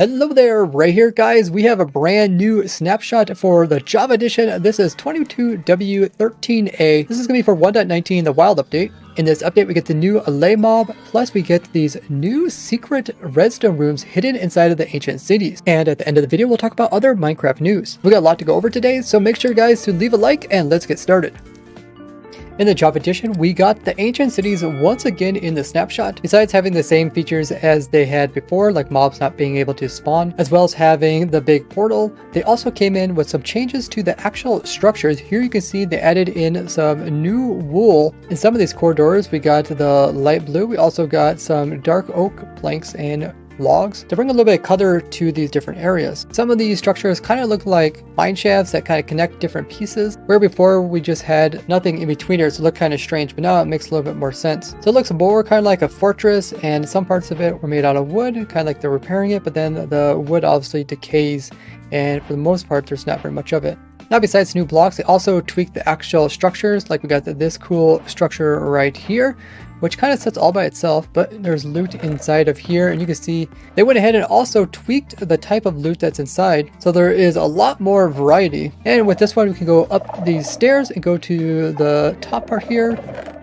Hello there, right here guys. We have a brand new snapshot for the Java edition. This is 22W13A. This is going to be for 1.19, the wild update. In this update, we get the new Allay mob, plus we get these new secret redstone rooms hidden inside of the ancient cities. And at the end of the video, we'll talk about other Minecraft news. We got a lot to go over today, so make sure guys to leave a like and let's get started. In the Java edition, we got the ancient cities once again in the snapshot. Besides having the same features as they had before, like mobs not being able to spawn, as well as having the big portal, they also came in with some changes to the actual structures. Here you can see they added in some new wool in some of these corridors. We got the light blue. We also got some dark oak planks and logs to bring a little bit of color to these different areas. Some of these structures kind of look like mine shafts that kind of connect different pieces, where before we just had nothing in between it, so it looked kind of strange, but now it makes a little bit more sense. So it looks more kind of like a fortress, and some parts of it were made out of wood, kind of like they're repairing it, but then the wood obviously decays, and for the most part there's not very much of it. Now, besides new blocks, they also tweaked the actual structures. Like we got this cool structure right here, which kind of sits all by itself, but there's loot inside of here, and you can see they went ahead and also tweaked the type of loot that's inside, so there is a lot more variety. And with this one, we can go up these stairs and go to the top part here.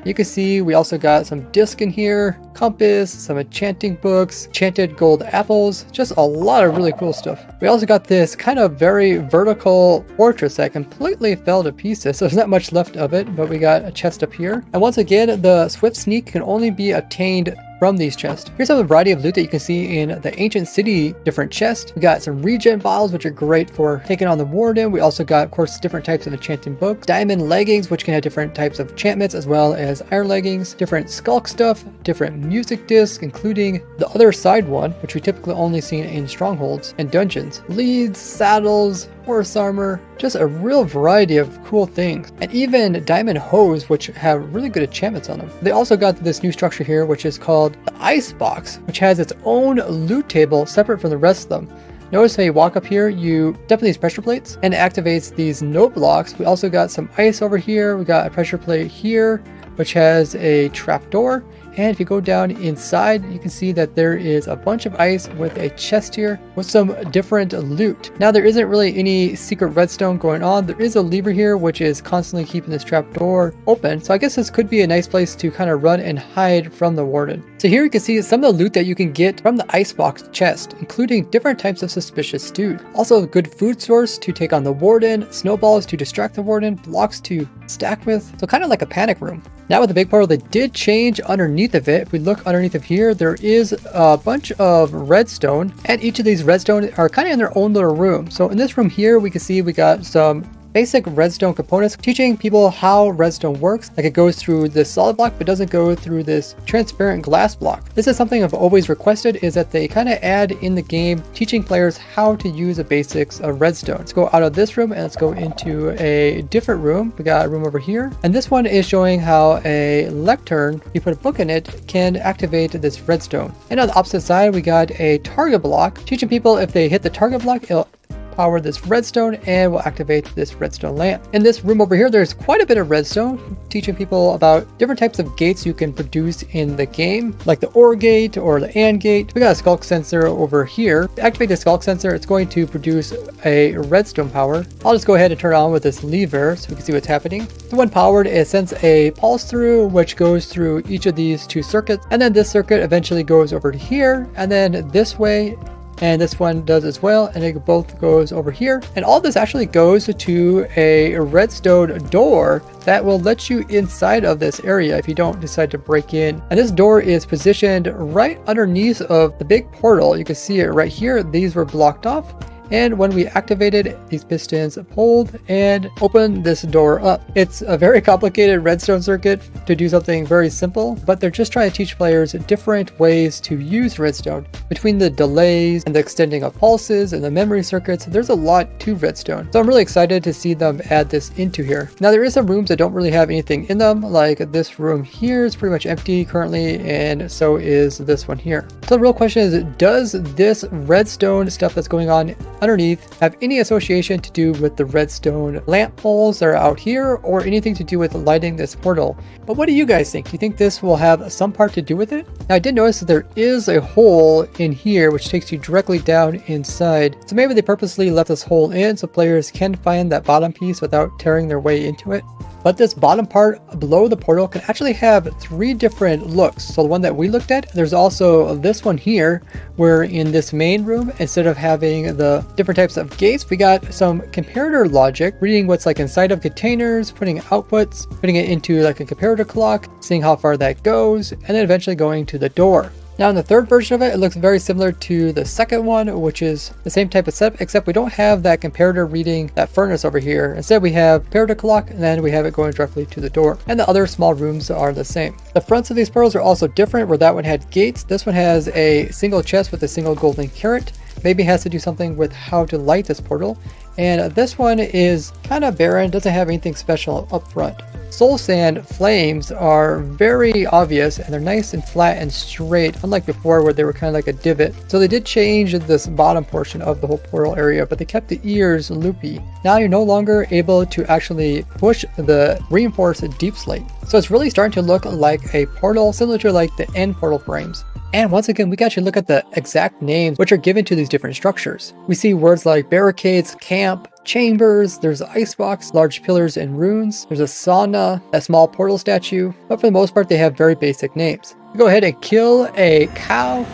You can see we also got some disc in here, compass, some enchanting books, enchanted gold apples, just a lot of really cool stuff. We also got this kind of very vertical fortress that completely fell to pieces, so there's not much left of it, but we got a chest up here. And once again, the swift sneak can only be obtained from these chests. Here's some of the variety of loot that you can see in the ancient city different chests. We got some regen bottles, which are great for taking on the warden. We also got, of course, different types of enchanting books, diamond leggings, which can have different types of enchantments, as well as iron leggings, different skulk stuff, different music discs, including the other side one, which we typically only see in strongholds and dungeons, leads, saddles, horse armor, just a real variety of cool things, and even diamond hose, which have really good enchantments on them. They also got this new structure here, which is called the ice box, which has its own loot table separate from the rest of them. Notice how you walk up here, you step on these pressure plates and it activates these note blocks. We also got some ice over here. We got a pressure plate here, which has a trap door. And if you go down inside, you can see that there is a bunch of ice with a chest here with some different loot. Now, there isn't really any secret redstone going on. There is a lever here, which is constantly keeping this trap door open. So I guess this could be a nice place to kind of run and hide from the warden. So here you can see some of the loot that you can get from the icebox chest, including different types of suspicious food. Also a good food source to take on the warden, snowballs to distract the warden, blocks to stack with. So kind of like a panic room. Now with the big portal, they did change underneath of it. If we look underneath of here, there is a bunch of redstone, and each of these redstone are kind of in their own little room. So in this room here, we can see we got some basic redstone components teaching people how redstone works. Like it goes through this solid block but doesn't go through this transparent glass block. This is something I've always requested, is that they kind of add in the game teaching players how to use the basics of redstone. Let's go out of this room and let's go into a different room. We got a room over here, and this one is showing how a lectern, if you put a book in it, can activate this redstone. And on the opposite side, we got a target block teaching people if they hit the target block, it'll power this redstone and will activate this redstone lamp. In this room over here, there's quite a bit of redstone, teaching people about different types of gates you can produce in the game, like the OR gate or the AND gate. We got a skulk sensor over here. To activate the skulk sensor, it's going to produce a redstone power. I'll just go ahead and turn it on with this lever so we can see what's happening. So when powered, it sends a pulse through, which goes through each of these two circuits, and then this circuit eventually goes over to here, and then this way, and this one does as well, and it both goes over here. And all this actually goes to a redstone door that will let you inside of this area if you don't decide to break in. And this door is positioned right underneath of the big portal. You can see it right here. These were blocked off. And when we activated, these pistons pulled and opened this door up. It's a very complicated redstone circuit to do something very simple, but they're just trying to teach players different ways to use redstone. Between the delays and the extending of pulses and the memory circuits, there's a lot to redstone. So I'm really excited to see them add this into here. Now there is some rooms that don't really have anything in them, like this room here is pretty much empty currently, and so is this one here. So the real question is, does this redstone stuff that's going on underneath have any association to do with the redstone lamp poles that are out here or anything to do with lighting this portal. But what do you guys think? Do you think this will have some part to do with it? Now I did notice that there is a hole in here which takes you directly down inside. So maybe they purposely left this hole in so players can find that bottom piece without tearing their way into it. But this bottom part below the portal can actually have 3 different looks. So the one that we looked at, there's also this one here, where in this main room, instead of having the different types of gates, we got some comparator logic, reading what's like inside of containers, putting outputs, putting it into like a comparator clock, seeing how far that goes, and then eventually going to the door. Now in the third version of it, it looks very similar to the second one, which is the same type of setup, except we don't have that comparator reading that furnace over here. Instead we have comparator clock, and then we have it going directly to the door. And the other small rooms are the same. The fronts of these portals are also different, where that one had gates. This one has a single chest with a single golden carrot. Maybe it has to do something with how to light this portal. And this one is kind of barren, doesn't have anything special up front. Soul Sand flames are very obvious, and they're nice and flat and straight, unlike before where they were kind of like a divot. So they did change this bottom portion of the whole portal area, but they kept the ears loopy. Now you're no longer able to actually push the reinforced deep slate. So it's really starting to look like a portal, similar to like the end portal frames. And once again, we can actually look at the exact names which are given to these different structures. We see words like barricades, camp, chambers, there's an icebox, large pillars and runes, there's a sauna, a small portal statue, but for the most part they have very basic names. We go ahead and kill a cow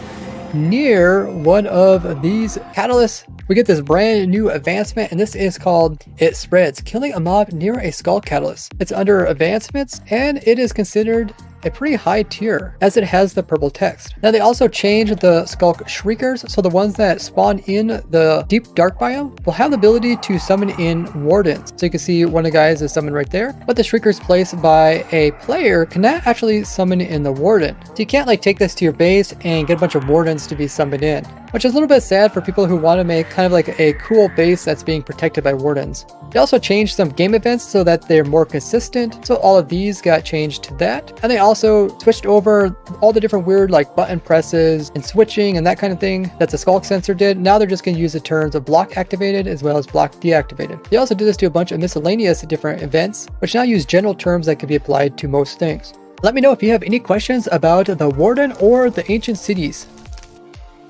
near one of these catalysts. We get this brand new advancement, and this is called It Spreads, killing a mob near a skull catalyst. It's under advancements, and it is considered a pretty high tier as it has the purple text. Now they also changed the Skulk Shriekers, so the ones that spawn in the deep dark biome will have the ability to summon in wardens. So you can see one of the guys is summoned right there, but the Shriekers placed by a player cannot actually summon in the warden. So you can't like take this to your base and get a bunch of wardens to be summoned in, which is a little bit sad for people who want to make kind of like a cool base that's being protected by wardens. They also changed some game events so that they're more consistent, so all of these got changed to that. And they also switched over all the different weird like button presses and switching and that kind of thing that the Skulk sensor did. Now they're just going to use the terms of block activated as well as block deactivated. They also did this to a bunch of miscellaneous different events, which now use general terms that can be applied to most things. Let me know if you have any questions about the warden or the ancient cities.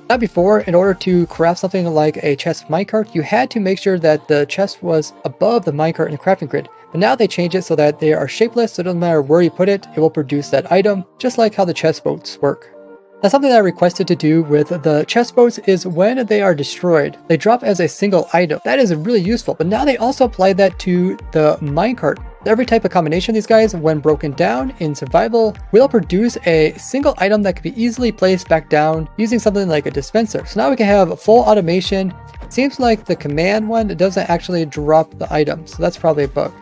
Now before, in order to craft something like a chest minecart, you had to make sure that the chest was above the minecart in the crafting grid. But now they change it so that they are shapeless, so it doesn't matter where you put it, it will produce that item, just like how the chest boats work. Now something that I requested to do with the chest boats is when they are destroyed, they drop as a single item. That is really useful, but now they also apply that to the minecart. Every type of combination of these guys, when broken down in survival, will produce a single item that can be easily placed back down using something like a dispenser. So now we can have full automation. It seems like the command one doesn't actually drop the item, so that's probably a bug.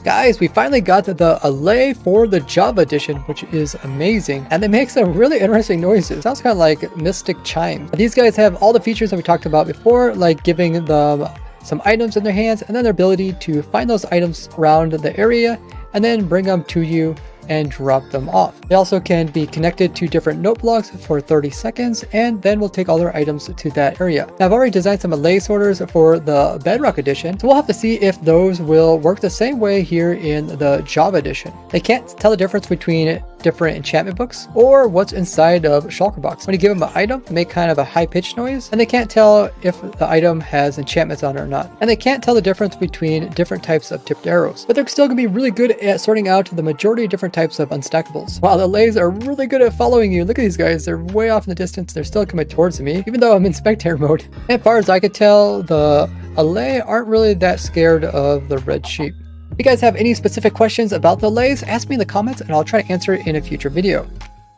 Guys, we finally got the Allay for the Java edition, which is amazing, and they make some really interesting noises. It sounds kind of like Mystic Chime. These guys have all the features that we talked about before, like giving them some items in their hands and then their ability to find those items around the area and then bring them to you and drop them off. They also can be connected to different note blocks for 30 seconds and then we'll take all their items to that area. Now, I've already designed some Allay sorters for the Bedrock edition, so we'll have to see if those will work the same way here in the Java edition. They can't tell the difference between different enchantment books or what's inside of Shulker box. When you give them an item, they make kind of a high-pitched noise, and they can't tell if the item has enchantments on it or not. And they can't tell the difference between different types of tipped arrows, but they're still going to be really good at sorting out the majority of different types of unstackables. While the Allays are really good at following you. Look at these guys, they're way off in the distance. They're still coming towards me, even though I'm in spectator mode. And as far as I could tell, the Allay aren't really that scared of the red sheep. If you guys have any specific questions about the Allays, ask me in the comments and I'll try to answer it in a future video.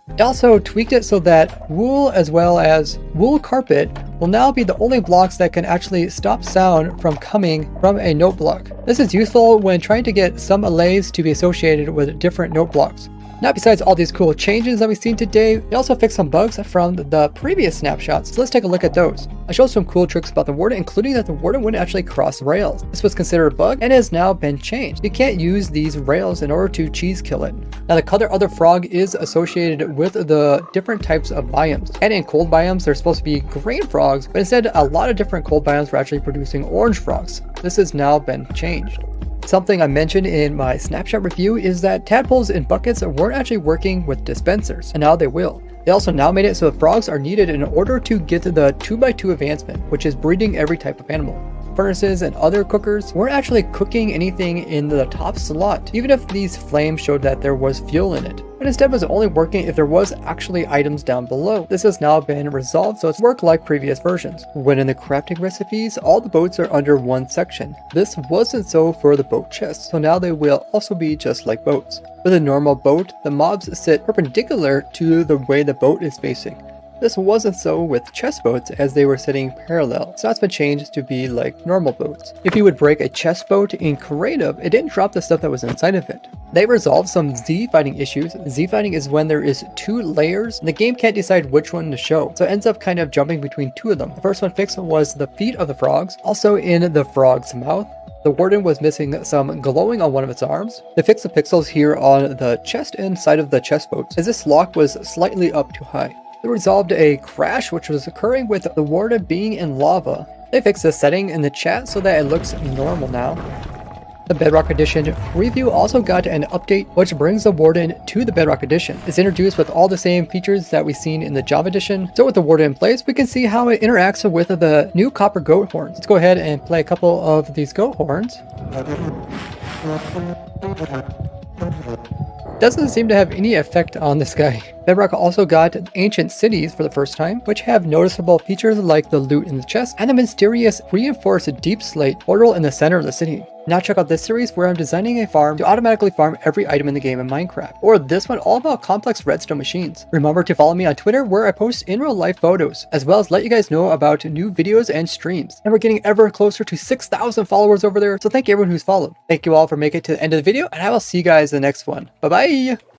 I also tweaked it so that wool as well as wool carpet will now be the only blocks that can actually stop sound from coming from a note block. This is useful when trying to get some Allays to be associated with different note blocks. Now, besides all these cool changes that we've seen today, they also fixed some bugs from the previous snapshots. So let's take a look at those. I showed some cool tricks about the Warden, including that the Warden wouldn't actually cross rails. This was considered a bug and has now been changed. You can't use these rails in order to cheese kill it. Now, the color of the frog is associated with the different types of biomes. And in cold biomes, there's supposed to be green frogs, but instead, a lot of different cold biomes were actually producing orange frogs. This has now been changed. Something I mentioned in my snapshot review is that tadpoles in buckets weren't actually working with dispensers, and now they will. They also now made it so the frogs are needed in order to get the 2x2 advancement, which is breeding every type of animal. Furnaces and other cookers weren't actually cooking anything in the top slot, even if these flames showed that there was fuel in it. But instead was only working if there was actually items down below. This has now been resolved, so it's worked like previous versions. When in the crafting recipes, all the boats are under one section. This wasn't so for the boat chests, so now they will also be just like boats. With a normal boat, the mobs sit perpendicular to the way the boat is facing. This wasn't so with chest boats as they were sitting parallel, so that's been changed to be like normal boats. If you would break a chest boat in creative, it didn't drop the stuff that was inside of it. They resolved some Z-fighting issues. Z-fighting is when there is 2 layers and the game can't decide which one to show, so it ends up kind of jumping between 2 of them. The first one fixed was the feet of the frogs, also in the frog's mouth. The Warden was missing some glowing on one of its arms. They fixed the pixels here on the chest and side of the chest boats, as this lock was slightly up too high. They resolved a crash which was occurring with the Warden being in lava. They fixed the setting in the chat so that it looks normal now. The Bedrock Edition preview also got an update which brings the Warden to the Bedrock Edition. It's introduced with all the same features that we've seen in the Java Edition. So with the Warden in place, we can see how it interacts with the new copper goat horns. Let's go ahead and play a couple of these goat horns. Doesn't seem to have any effect on this guy. Bedrock also got ancient cities for the first time, which have noticeable features like the loot in the chest and the mysterious reinforced deep slate portal in the center of the city. Now check out this series where I'm designing a farm to automatically farm every item in the game in Minecraft, or this one all about complex redstone machines. Remember to follow me on Twitter where I post in real life photos, as well as let you guys know about new videos and streams. And we're getting ever closer to 6,000 followers over there, so thank you everyone who's followed. Thank you all for making it to the end of the video, and I will see you guys in the next one. Bye bye!